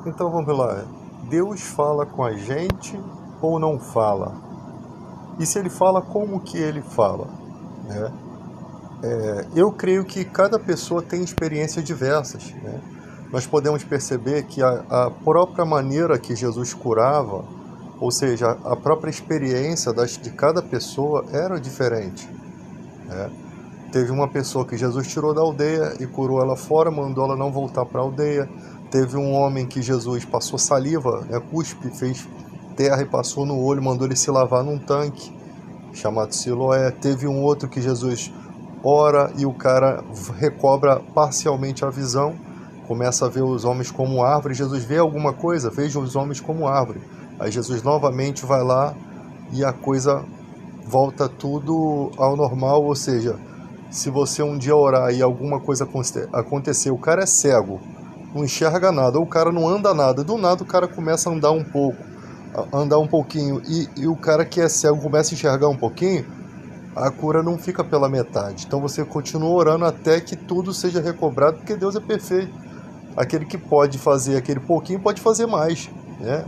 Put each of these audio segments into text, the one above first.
Então vamos lá. Deus fala com a gente ou não fala? E se ele fala, como que ele fala? Né? Eu creio que cada pessoa tem experiências diversas. Né? Nós podemos perceber que a própria maneira que Jesus curava, ou seja, a própria experiência de cada pessoa era diferente. Né? Teve uma pessoa que Jesus tirou da aldeia e curou ela fora, mandou ela não voltar para a aldeia. Teve um homem que Jesus passou saliva, né, cuspe, fez terra e passou no olho, mandou ele se lavar num tanque, chamado Siloé. Teve um outro que Jesus ora e o cara recobra parcialmente a visão, começa a ver os homens como árvore. Jesus vê alguma coisa, veja os homens como árvore. Aí Jesus novamente vai lá e a coisa volta tudo ao normal, ou seja, se você um dia orar e alguma coisa acontecer, o cara é cego, não enxerga nada, ou o cara não anda nada, do nada o cara começa a andar um pouco, andar um pouquinho, e o cara que é cego começa a enxergar um pouquinho, a cura não fica pela metade. Então você continua orando até que tudo seja recobrado, porque Deus é perfeito. Aquele que pode fazer aquele pouquinho pode fazer mais. Né?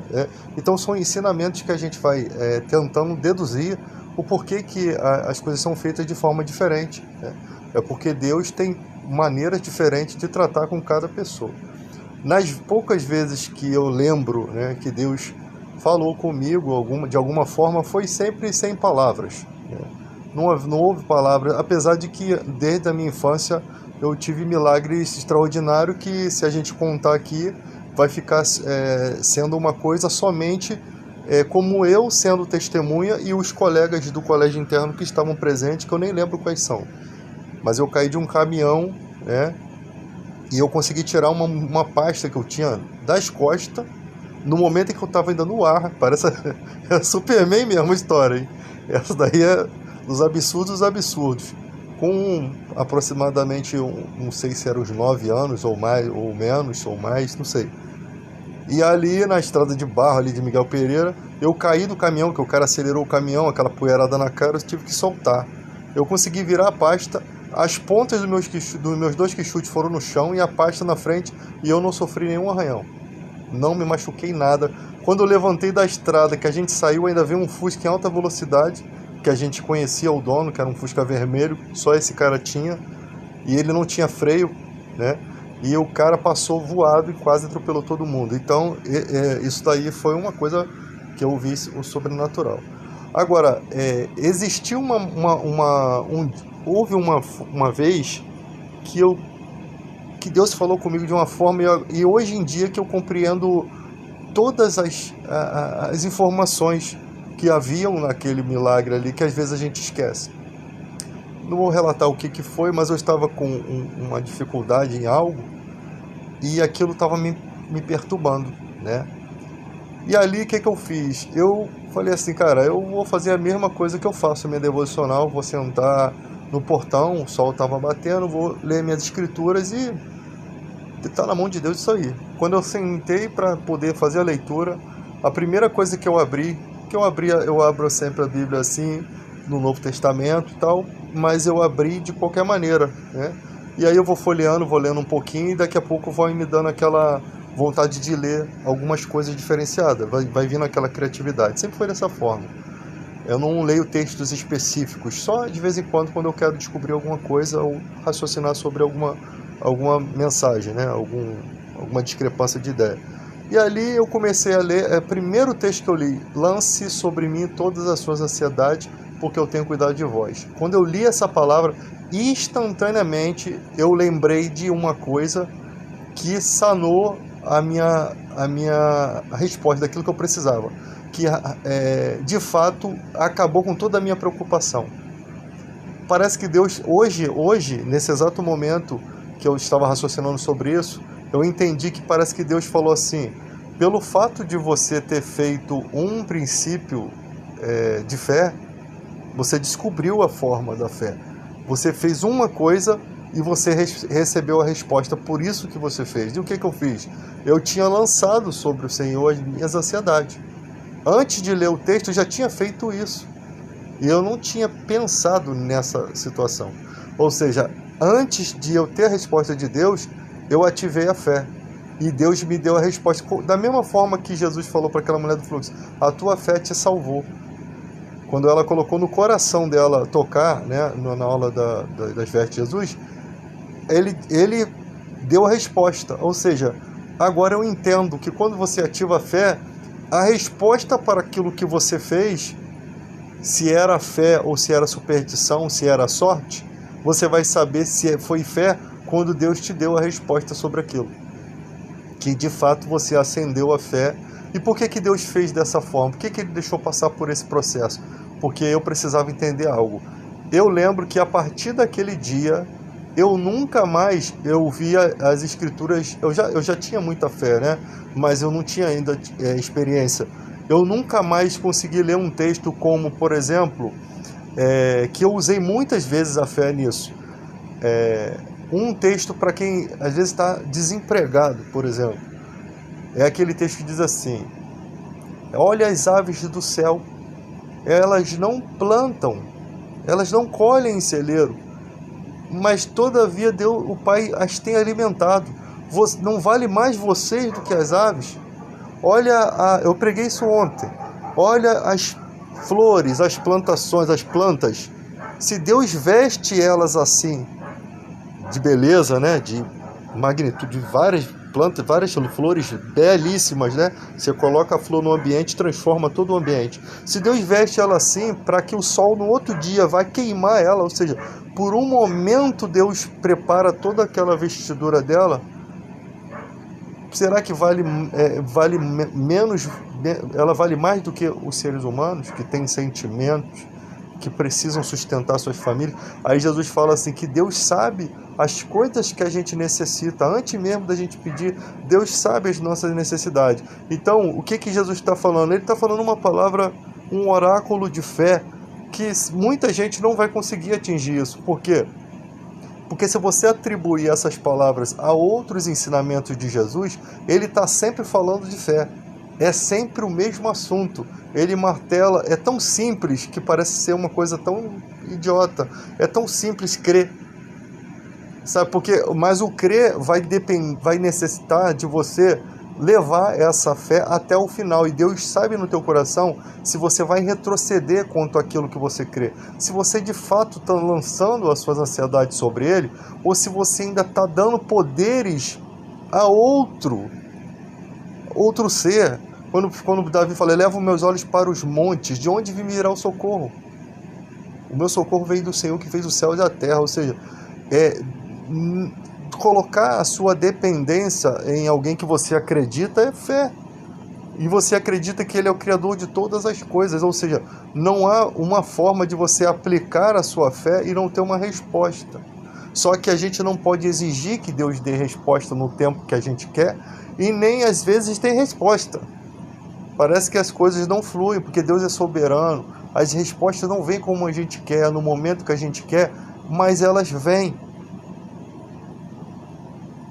Então são ensinamentos que a gente vai tentando deduzir o porquê que as coisas são feitas de forma diferente. Né? É porque Deus tem maneiras diferentes de tratar com cada pessoa. Nas poucas vezes que eu lembro, né, que Deus falou comigo de alguma forma, foi sempre sem palavras. Né? Não houve palavras, apesar de que desde a minha infância eu tive milagres extraordinários que, se a gente contar aqui, vai ficar sendo uma coisa somente como eu sendo testemunha e os colegas do colégio interno que estavam presentes, que eu nem lembro quais são. Mas eu caí de um caminhão, né, e eu consegui tirar uma pasta que eu tinha das costas no momento em que eu estava ainda no ar. Parece Superman mesmo a história, hein? Essa daí é dos absurdos. Com aproximadamente, não sei se eram os 9 anos, ou mais, ou menos, ou mais, não sei. E ali na estrada de barro ali de Miguel Pereira, eu caí do caminhão, que o cara acelerou o caminhão, aquela poeirada na cara, eu tive que soltar. Eu consegui virar a pasta, as pontas dos meus 2 quichutes foram no chão e a pasta na frente, e eu não sofri nenhum arranhão. Não me machuquei nada. Quando eu levantei da estrada, que a gente saiu, ainda veio um Fusca em alta velocidade, que a gente conhecia o dono, que era um Fusca vermelho, só esse cara tinha, e ele não tinha freio, né? E o cara passou voado e quase atropelou todo mundo. Então, isso daí foi uma coisa que eu vi o sobrenatural. Agora, existiu houve uma vez que Deus falou comigo de uma forma, e hoje em dia que eu compreendo todas as informações que haviam naquele milagre ali, que às vezes a gente esquece. Não vou relatar o que foi, mas eu estava com uma dificuldade em algo e aquilo estava me perturbando, né? E ali o que eu fiz? Eu falei assim, cara, eu vou fazer a mesma coisa que eu faço, minha devocional, vou sentar no portão, o sol estava batendo, vou ler minhas escrituras e tá na mão de Deus isso aí. Quando eu sentei para poder fazer a leitura, a primeira coisa que eu abro sempre a Bíblia assim, no Novo Testamento e tal, mas eu abri de qualquer maneira, né? E aí eu vou folheando, vou lendo um pouquinho e daqui a pouco vai me dando aquela vontade de ler algumas coisas diferenciadas, vai vindo aquela criatividade. Sempre foi dessa forma. Eu não leio textos específicos, só de vez em quando eu quero descobrir alguma coisa ou raciocinar sobre alguma mensagem, né? Alguma discrepância de ideia. E ali eu comecei a ler, primeiro texto que eu li, lance sobre mim todas as suas ansiedades, porque eu tenho cuidado de vós. Quando eu li essa palavra, instantaneamente eu lembrei de uma coisa que sanou a minha resposta daquilo que eu precisava, que de fato acabou com toda a minha preocupação. Parece que Deus, hoje, nesse exato momento que eu estava raciocinando sobre isso, eu entendi que parece que Deus falou assim, pelo fato de você ter feito um princípio de fé, você descobriu a forma da fé. Você fez uma coisa e você recebeu a resposta por isso que você fez. E o que eu fiz? Eu tinha lançado sobre o Senhor as minhas ansiedades. Antes de ler o texto, eu já tinha feito isso. E eu não tinha pensado nessa situação. Ou seja, antes de eu ter a resposta de Deus, eu ativei a fé. e Deus me deu a resposta. Da mesma forma que Jesus falou para aquela mulher do fluxo, a tua fé te salvou. Quando ela colocou no coração dela tocar, né, na aula das vestes de Jesus, ele deu a resposta. Ou seja, agora eu entendo que quando você ativa a fé, a resposta para aquilo que você fez, se era fé ou se era superstição, se era sorte, você vai saber se foi fé quando Deus te deu a resposta sobre aquilo. Que de fato você acendeu a fé. E por que Deus fez dessa forma? Por que Ele deixou passar por esse processo? Porque eu precisava entender algo. Eu lembro que a partir daquele dia, eu nunca mais via as escrituras. Eu já tinha muita fé, né? Mas eu não tinha ainda experiência. Eu nunca mais consegui ler um texto como, por exemplo, que eu usei muitas vezes a fé nisso. Um texto para quem às vezes está desempregado, por exemplo. É aquele texto que diz assim: olha as aves do céu, elas não plantam, elas não colhem em celeiro, mas todavia Deus, o Pai as tem alimentado. Não vale mais vocês do que as aves? Olha, eu preguei isso ontem. Olha as flores, as plantações, as plantas. Se Deus veste elas assim, de beleza, né? De magnitude, de várias plantas, várias flores belíssimas, né? Você coloca a flor no ambiente, transforma todo o ambiente. Se Deus veste ela assim, para que o sol no outro dia vai queimar ela, ou seja, por um momento Deus prepara toda aquela vestidura dela, será que vale menos? Ela vale mais do que os seres humanos que têm sentimentos, que precisam sustentar suas famílias? Aí Jesus fala assim, que Deus sabe as coisas que a gente necessita, antes mesmo da gente pedir, Deus sabe as nossas necessidades. Então, o que Jesus está falando? Ele está falando uma palavra, um oráculo de fé, que muita gente não vai conseguir atingir isso. Por quê? Porque se você atribuir essas palavras a outros ensinamentos de Jesus, ele está sempre falando de fé. É sempre o mesmo assunto. Ele martela, é tão simples que parece ser uma coisa tão idiota. É tão simples crer. Sabe por quê? Mas o crer vai necessitar de você levar essa fé até o final. E Deus sabe no teu coração se você vai retroceder quanto àquilo que você crê. Se você de fato está lançando as suas ansiedades sobre ele, ou se você ainda está dando poderes a outro ser. Quando Davi fala, eleva os meus olhos para os montes, de onde virá o socorro? O meu socorro vem do Senhor que fez o céu e a terra. Ou seja, colocar a sua dependência em alguém que você acredita é fé. E você acredita que ele é o criador de todas as coisas. Ou seja, não há uma forma de você aplicar a sua fé e não ter uma resposta. Só que a gente não pode exigir que Deus dê resposta no tempo que a gente quer, e nem às vezes tem resposta. Parece que as coisas não fluem, porque Deus é soberano. As respostas não vêm como a gente quer, no momento que a gente quer, mas elas vêm.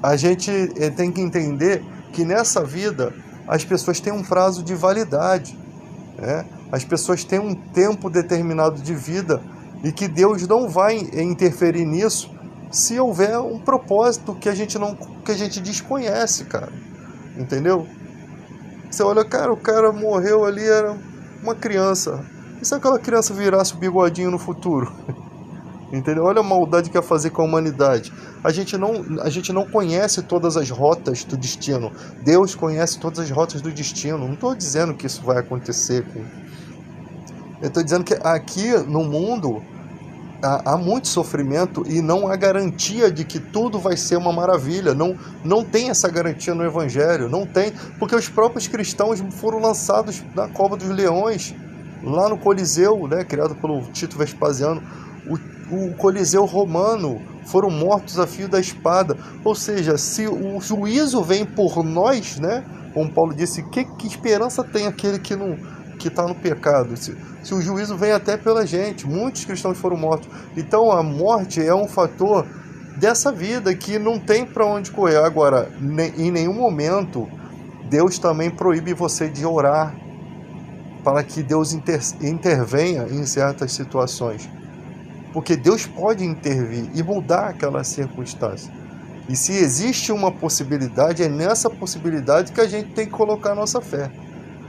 A gente tem que entender que nessa vida as pessoas têm um prazo de validade, né? As pessoas têm um tempo determinado de vida e que Deus não vai interferir nisso se houver um propósito que a gente desconhece, cara. Entendeu? Você olha, cara, o cara morreu ali, era uma criança. E se aquela criança virasse o bigodinho no futuro? Entendeu? Olha a maldade que ia fazer com a humanidade. A gente não conhece todas as rotas do destino. Deus conhece todas as rotas do destino. Não estou dizendo que isso vai acontecer. Eu estou dizendo que aqui no mundo há muito sofrimento e não há garantia de que tudo vai ser uma maravilha. Não tem essa garantia no Evangelho. Não tem, porque os próprios cristãos foram lançados na cova dos leões, lá no Coliseu, né, criado pelo Tito Vespasiano. O Coliseu romano, foram mortos a fio da espada. Ou seja, se o juízo vem por nós, né, como Paulo disse, que esperança tem aquele que está no pecado? Se o juízo vem até pela gente, muitos cristãos foram mortos. Então a morte é um fator dessa vida que não tem para onde correr. Agora, em nenhum momento Deus também proíbe você de orar para que Deus intervenha em certas situações. Porque Deus pode intervir e mudar aquela circunstância. E se existe uma possibilidade, é nessa possibilidade que a gente tem que colocar a nossa fé.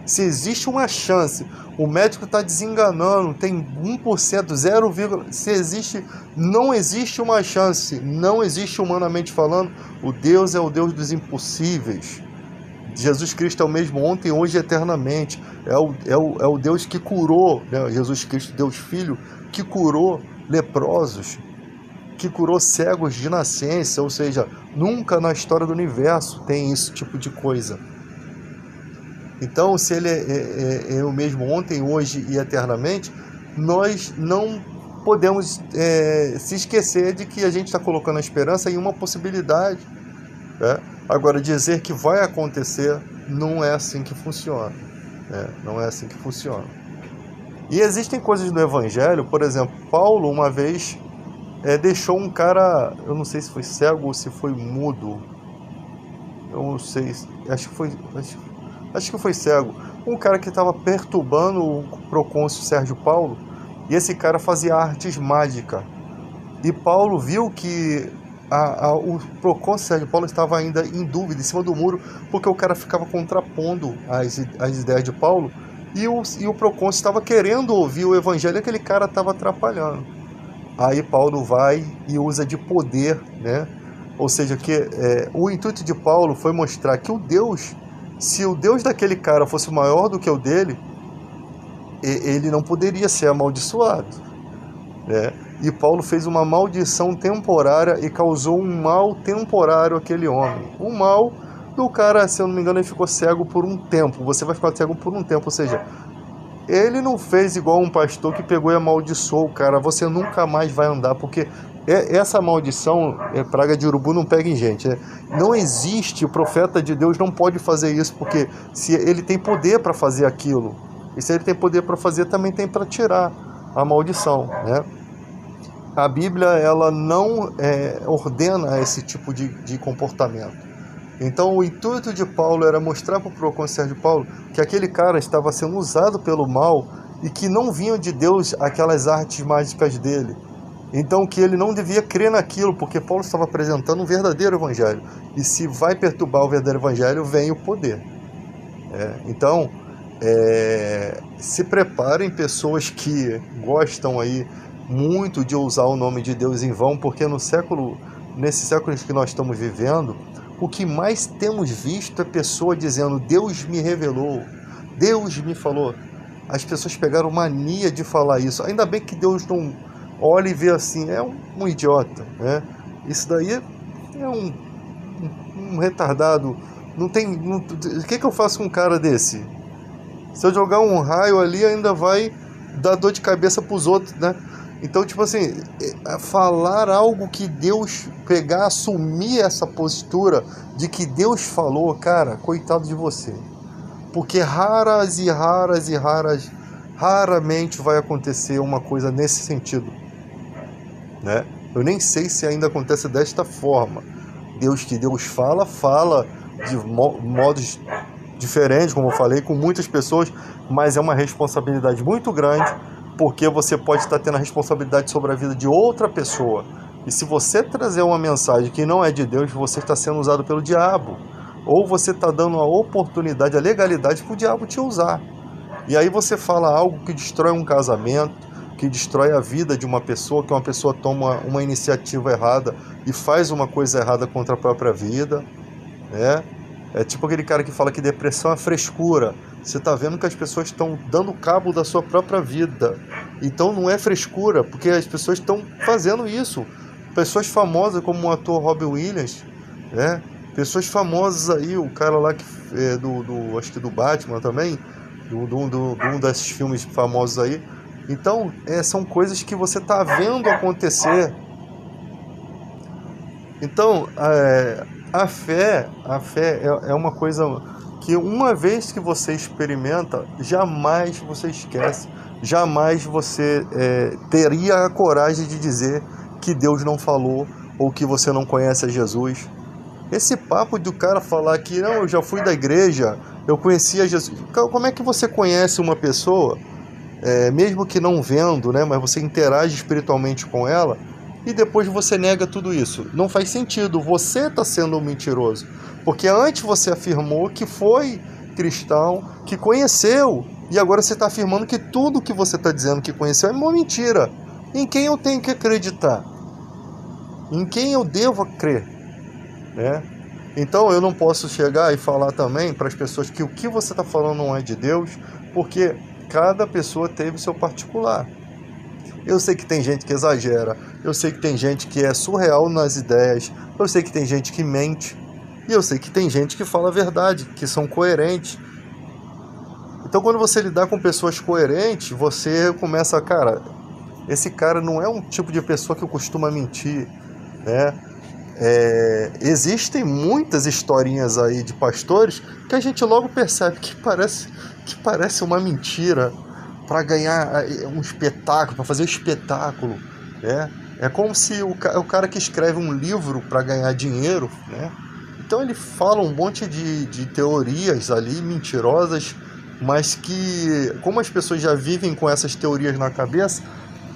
Se existe uma chance, o médico está desenganando, tem 1%, 0, se existe, não existe uma chance, não existe humanamente falando, o Deus é o Deus dos impossíveis. Jesus Cristo é o mesmo ontem, hoje e eternamente. É o Deus que curou, né? Jesus Cristo, Deus Filho, que curou leprosos, que curou cegos de nascença, ou seja, nunca na história do universo tem esse tipo de coisa. Então, se ele é o mesmo ontem, hoje e eternamente, nós não podemos se esquecer de que a gente está colocando a esperança em uma possibilidade, né? Agora, dizer que vai acontecer não é assim que funciona, né? Não é assim que funciona. E existem coisas no Evangelho, por exemplo, Paulo uma vez deixou um cara, eu não sei se foi cego ou se foi mudo, eu não sei, acho que foi cego, um cara que estava perturbando o procônsul Sérgio Paulo, e esse cara fazia artes mágicas, e Paulo viu que o procônsul Sérgio Paulo estava ainda em dúvida, em cima do muro, porque o cara ficava contrapondo as ideias de Paulo, e o procônsul estava querendo ouvir o evangelho, e aquele cara estava atrapalhando. Aí Paulo vai e usa de poder, né? Ou seja, que o intuito de Paulo foi mostrar que se o Deus daquele cara fosse maior do que o dele, ele não poderia ser amaldiçoado, né? E Paulo fez uma maldição temporária e causou um mal temporário àquele homem. O mal do cara, se eu não me engano, ele ficou cego por um tempo. Você vai ficar cego por um tempo, ou seja, ele não fez igual um pastor que pegou e amaldiçoou o cara. Você nunca mais vai andar, porque essa maldição, praga de urubu não pega em gente, né? Não existe, o profeta de Deus não pode fazer isso, porque se ele tem poder para fazer aquilo, e se ele tem poder para fazer, também tem para tirar a maldição, né? A Bíblia, ela não ordena esse tipo de comportamento. Então o intuito de Paulo era mostrar para o procônsul Sérgio Paulo que aquele cara estava sendo usado pelo mal e que não vinham de Deus aquelas artes mágicas dele. Então que ele não devia crer naquilo, porque Paulo estava apresentando um verdadeiro evangelho. E se vai perturbar o verdadeiro evangelho, vem o poder. Então, se preparem, pessoas que gostam aí muito de usar o nome de Deus em vão, porque nesse século que nós estamos vivendo, o que mais temos visto é pessoa dizendo: Deus me revelou, Deus me falou. As pessoas pegaram mania de falar isso. Ainda bem que Deus não olha e vê assim, é um idiota, né? Isso daí é um retardado. O que eu faço com um cara desse? Se eu jogar um raio ali, ainda vai dar dor de cabeça pros outros, né? Então, tipo assim, falar algo que Deus assumir essa postura de que Deus falou, cara, coitado de você. Porque raramente vai acontecer uma coisa nesse sentido, né? Eu nem sei se ainda acontece desta forma. Deus fala de modos diferentes, como eu falei, com muitas pessoas, mas é uma responsabilidade muito grande, porque você pode estar tendo a responsabilidade sobre a vida de outra pessoa. E se você trazer uma mensagem que não é de Deus, você está sendo usado pelo diabo. Ou você está dando a oportunidade, a legalidade para o diabo te usar. E aí você fala algo que destrói um casamento, que destrói a vida de uma pessoa, que uma pessoa toma uma iniciativa errada e faz uma coisa errada contra a própria vida, né? É tipo aquele cara que fala que depressão é frescura. Você está vendo que as pessoas estão dando cabo da sua própria vida. Então não é frescura, porque as pessoas estão fazendo isso. Pessoas famosas como o ator Robin Williams, né? Pessoas famosas aí, o cara lá que acho que do Batman também, um desses filmes famosos aí. Então são coisas que você está vendo acontecer. Então a fé é uma coisa que uma vez que você experimenta, jamais você esquece, jamais você teria a coragem de dizer que Deus não falou ou que você não conhece a Jesus. Esse papo do cara falar que não, eu já fui da igreja, eu conhecia Jesus. Como é que você conhece uma pessoa, mesmo que não vendo, né, mas você interage espiritualmente com ela, e depois você nega tudo isso. Não faz sentido, você está sendo um mentiroso. Porque antes você afirmou que foi cristão, que conheceu, e agora você está afirmando que tudo que você está dizendo que conheceu é uma mentira. Em quem eu tenho que acreditar? Em quem eu devo crer? Né? Então eu não posso chegar e falar também para as pessoas que o que você está falando não é de Deus, porque cada pessoa teve o seu particular. Eu sei que tem gente que exagera, eu sei que tem gente que é surreal nas ideias, eu sei que tem gente que mente, e eu sei que tem gente que fala a verdade, que são coerentes. Então quando você lidar com pessoas coerentes, você começa, cara, esse cara não é um tipo de pessoa que costuma mentir, né? Existem muitas historinhas aí de pastores que a gente logo percebe que parece uma mentira para ganhar um espetáculo, para fazer um espetáculo, né? É como se o cara que escreve um livro para ganhar dinheiro, né? Então ele fala um monte de teorias ali mentirosas, mas que, como as pessoas já vivem com essas teorias na cabeça,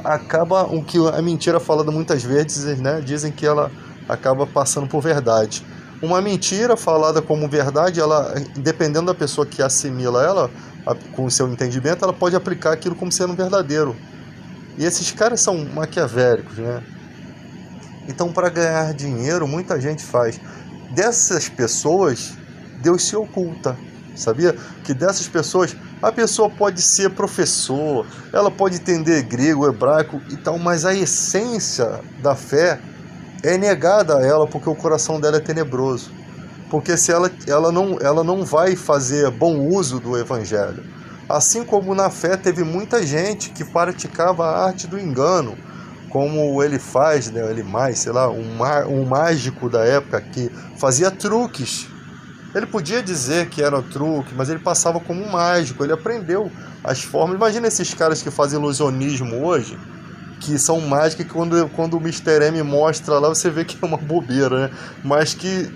acaba o que a mentira falada muitas vezes, né? Dizem que ela acaba passando por verdade. Uma mentira falada como verdade, ela, dependendo da pessoa que assimila ela, com o seu entendimento, ela pode aplicar aquilo como sendo verdadeiro. E esses caras são maquiavélicos, né? Então, para ganhar dinheiro, muita gente faz. Dessas pessoas, Deus se oculta. Sabia? Que dessas pessoas, a pessoa pode ser professor, ela pode entender grego, hebraico e tal, mas a essência da fé é negada a ela porque o coração dela é tenebroso. Porque se ela não vai fazer bom uso do evangelho. Assim como na fé teve muita gente que praticava a arte do engano, como ele faz, né, ele mais, sei lá, um mágico da época que fazia truques. Ele podia dizer que era truque, mas ele passava como um mágico, ele aprendeu as formas. Imagina esses caras que fazem ilusionismo hoje, que são mágicos, que quando o Mr. M mostra lá, você vê que é uma bobeira, né? Mas que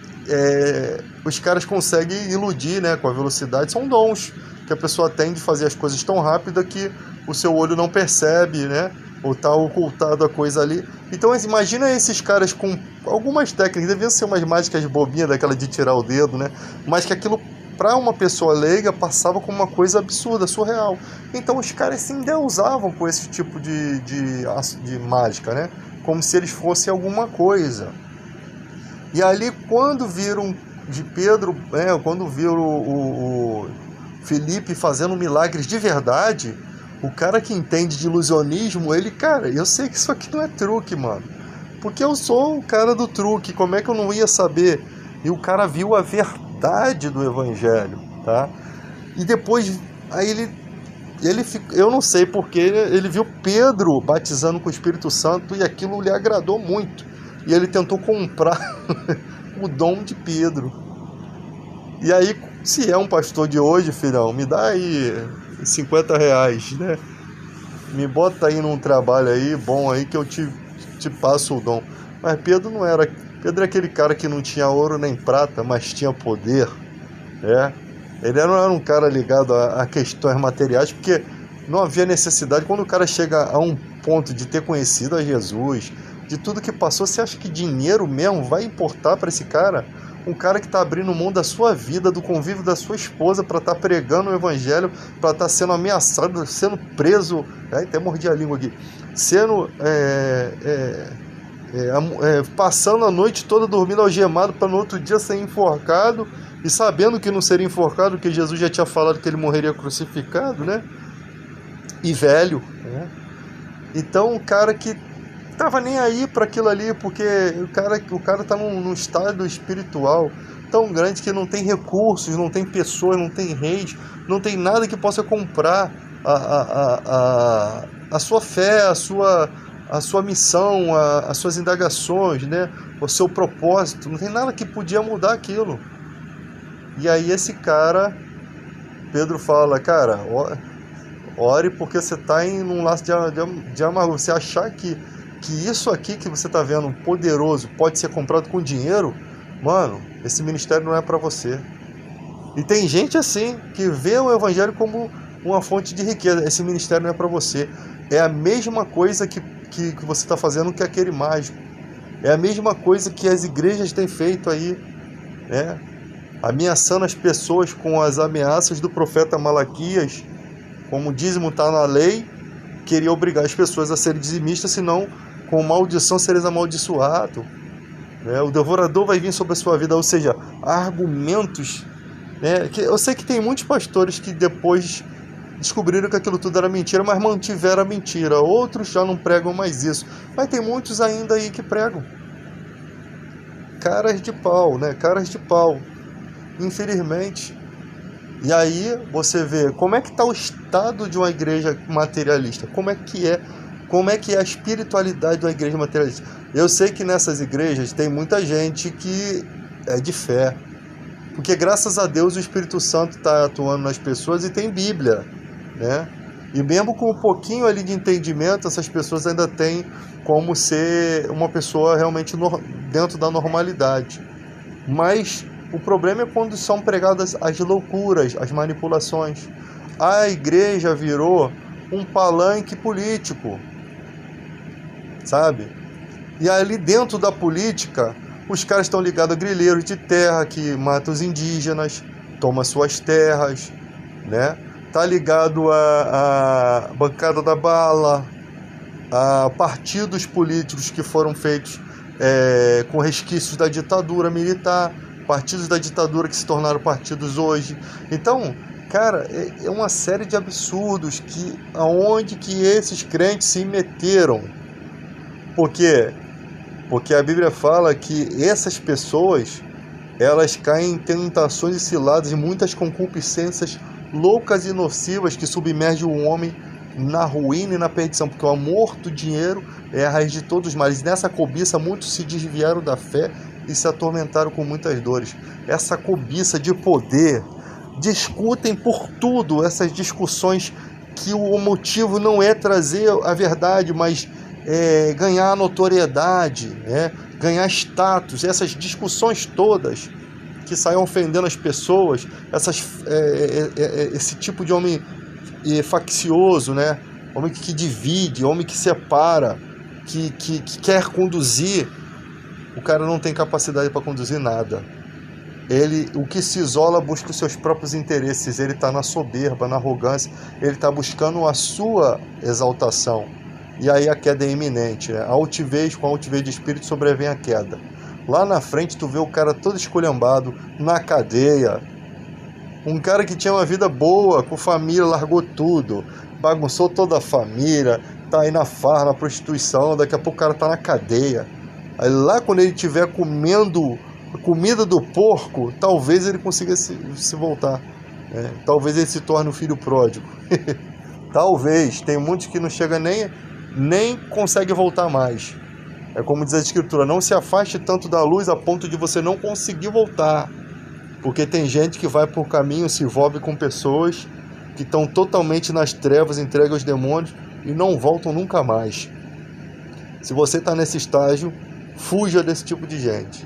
os caras conseguem iludir, né, com a velocidade, são dons que a pessoa tem de fazer as coisas tão rápida que o seu olho não percebe, né? Ou está ocultado a coisa ali. Então imagina esses caras com algumas técnicas, deviam ser umas mágicas bobinhas, daquela de tirar o dedo, né? Mas que aquilo, para uma pessoa leiga, passava como uma coisa absurda, surreal. Então os caras se endeusavam com esse tipo de mágica, né? Como se eles fossem alguma coisa. E ali, quando viram de Pedro, quando viram o Felipe fazendo milagres de verdade, o cara que entende de ilusionismo, ele, cara, eu sei que isso aqui não é truque, mano. Porque eu sou o cara do truque, como é que eu não ia saber? E o cara viu a verdade do evangelho, tá? E depois, aí eu não sei porque, ele viu Pedro batizando com o Espírito Santo e aquilo lhe agradou muito. E ele tentou comprar o dom de Pedro. E aí, se é um pastor de hoje, filhão, me dá aí R$50, né? Me bota aí num trabalho aí, bom aí, que eu te passo o dom. Mas Pedro não era... Pedro é aquele cara que não tinha ouro nem prata, mas tinha poder, né? Ele não era um cara ligado a questões materiais, porque não havia necessidade. Quando o cara chega a um ponto de ter conhecido a Jesus, de tudo que passou, você acha que dinheiro mesmo vai importar para esse cara? Um cara que está abrindo mão da sua vida, do convívio da sua esposa, para estar pregando o evangelho, para estar sendo ameaçado, sendo preso, até mordi a língua aqui, sendo passando a noite toda dormindo algemado para no outro dia ser enforcado, e sabendo que não seria enforcado, porque Jesus já tinha falado que ele morreria crucificado, né? E velho, né? Então, o cara que tava nem aí para aquilo ali, porque o cara tá num estado espiritual tão grande que não tem recursos, não tem pessoas, não tem reis, não tem nada que possa comprar a sua fé, a sua missão, as suas indagações, né? O seu propósito, não tem nada que podia mudar aquilo. E aí esse cara, Pedro fala, cara, ore porque você está em um laço de amargura. Você achar que isso aqui que você está vendo, poderoso, pode ser comprado com dinheiro, mano, esse ministério não é para você. E tem gente assim, que vê o evangelho como uma fonte de riqueza. Esse ministério não é para você. É a mesma coisa que que você está fazendo que aquele mágico. É a mesma coisa que as igrejas têm feito aí, né? Ameaçando as pessoas com as ameaças do profeta Malaquias, como o dízimo está na lei, queria obrigar as pessoas a serem dizimistas, senão com maldição seres amaldiçoado, né? O devorador vai vir sobre a sua vida, ou seja, argumentos, né? Que eu sei que tem muitos pastores que depois descobriram que aquilo tudo era mentira, mas mantiveram a mentira. Outros já não pregam mais isso, mas tem muitos ainda aí que pregam. Caras de pau, né? Caras de pau, infelizmente. E aí você vê como é que está o estado de uma igreja materialista, como é que é a espiritualidade de uma igreja materialista. Eu sei que nessas igrejas tem muita gente que é de fé, porque graças a Deus o Espírito Santo está atuando nas pessoas e tem Bíblia, né? E mesmo com um pouquinho ali de entendimento, essas pessoas ainda têm como ser uma pessoa realmente dentro da normalidade. Mas o problema é quando são pregadas as loucuras, as manipulações. A igreja virou um palanque político, sabe? E ali dentro da política, os caras estão ligados a grileiros de terra que matam os indígenas, tomam suas terras, né? Tá ligado a bancada da bala, a partidos políticos que foram feitos com resquícios da ditadura militar, partidos da ditadura que se tornaram partidos hoje. Então, cara, é uma série de absurdos aonde que esses crentes se meteram. Por quê? Porque a Bíblia fala que essas pessoas, elas caem em tentações e ciladas e muitas concupiscências loucas e nocivas que submergem o homem na ruína e na perdição, porque o amor do dinheiro é a raiz de todos os males. Nessa cobiça muitos se desviaram da fé e se atormentaram com muitas dores. Essa cobiça de poder, discutem por tudo, essas discussões que o motivo não é trazer a verdade, mas ganhar notoriedade, né? Ganhar status. Essas discussões todas que saem ofendendo as pessoas, esse tipo de homem faccioso, né? Homem que divide, homem que separa, que quer conduzir. O cara não tem capacidade para conduzir nada. O que se isola busca os seus próprios interesses. Ele está na soberba, na arrogância. Ele está buscando a sua exaltação. E aí a queda é iminente, né? Com a altivez de espírito sobrevém a queda. Lá na frente tu vê o cara todo esculhambado, na cadeia. Um cara que tinha uma vida boa, com família, largou tudo, bagunçou toda a família, tá aí na farra, na prostituição, daqui a pouco o cara tá na cadeia. Aí lá quando ele estiver comendo a comida do porco, talvez ele consiga se voltar, né? Talvez ele se torne um filho pródigo. Talvez, tem muitos que não chegam nem consegue voltar mais. É como diz a Escritura, não se afaste tanto da luz a ponto de você não conseguir voltar. Porque tem gente que vai por caminho, se envolve com pessoas que estão totalmente nas trevas, entregues aos demônios e não voltam nunca mais. Se você está nesse estágio, fuja desse tipo de gente.